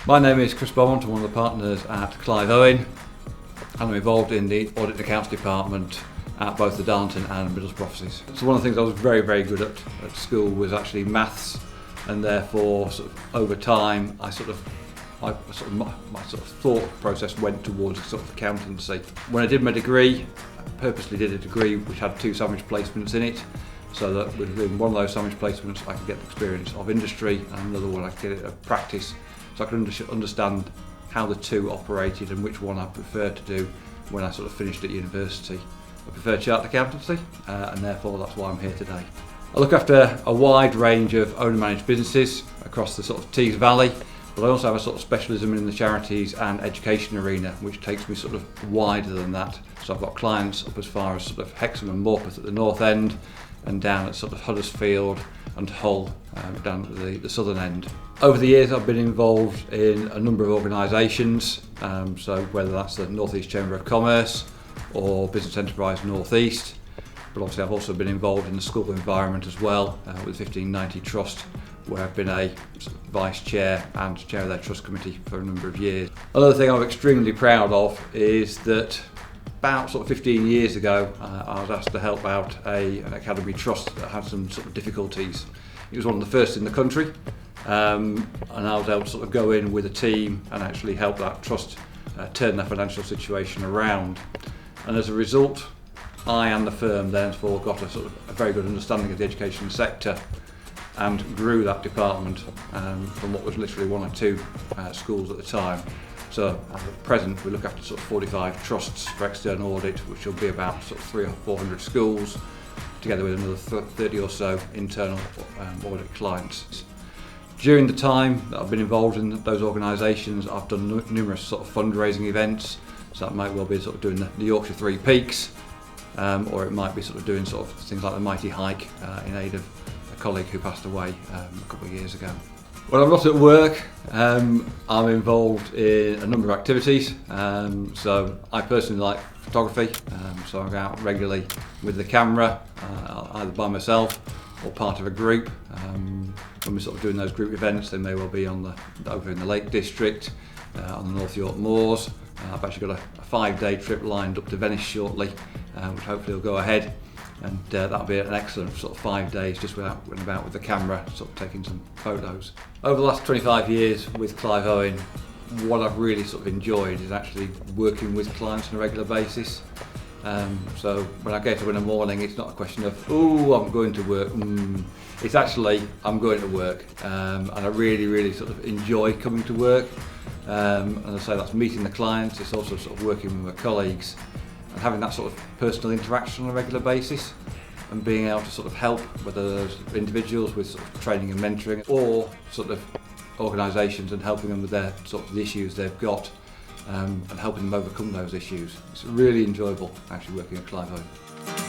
My name is Chris Beaumont. I'm one of the partners at Clive, Owen, and I'm involved in the audit and accounts department at both the Darlington and Middlesbrough offices. So one of the things I was very good at school was actually maths, and therefore over time my thought process went towards accountancy. When I did my degree, I purposely did a degree which had 2 sandwich placements in it, so that within one of those sandwich placements I could get the experience of industry, and another one I could get it of practice, so I could understand how the two operated and which one I preferred to do when I finished at university. I prefer chartered accountancy, and therefore that's why I'm here today. I look after a wide range of owner-managed businesses across the Tees Valley, but I also have a specialism in the charities and education arena, which takes me wider than that. So I've got clients up as far as Hexham and Morpeth at the north end, and down at Huddersfield and Hull down at the southern end. Over the years I've been involved in a number of organisations, so whether that's the North East Chamber of Commerce or Business Enterprise North East, but obviously I've also been involved in the school environment as well with 1590 Trust, where I've been a vice chair and chair of their trust committee for a number of years. Another thing I'm extremely proud of is that about 15 years ago I was asked to help out an academy trust that had some difficulties. It was one of the first in the country, and I was able to go in with a team and actually help that trust turn their financial situation around. And as a result, I and the firm therefore got a very good understanding of the education sector and grew that department from what was literally 1 or 2 schools at the time. So at present we look after 45 trusts for external audit, which will be about 300 or 400 schools, together with another 30 or so internal audit clients. During the time that I've been involved in those organisations, I've done numerous fundraising events. So that might well be doing the Yorkshire Three Peaks, or it might be doing things like the Mighty Hike in aid of a colleague who passed away a couple of years ago. When I'm not at work, I'm involved in a number of activities. So I personally like photography, so I go out regularly with the camera, either by myself or part of a group. When we're doing those group events, they may well be over in the Lake District, on the North York Moors. I've actually got a 5-day trip lined up to Venice shortly, which hopefully will go ahead, and that'll be an excellent 5 days just out and about with the camera, taking some photos. Over the last 25 years with Clive Owen, what I've really enjoyed is actually working with clients on a regular basis. So when I get up in the morning, it's not a question of, oh, I'm going to work. It's actually, I'm going to work, and I really enjoy coming to work. And as I say, that's meeting the clients. It's also working with my colleagues and having that personal interaction on a regular basis, and being able to help, whether those individuals with training and mentoring, or organisations, and helping them with their the issues they've got, and helping them overcome those issues. It's really enjoyable actually working at Clive Owen.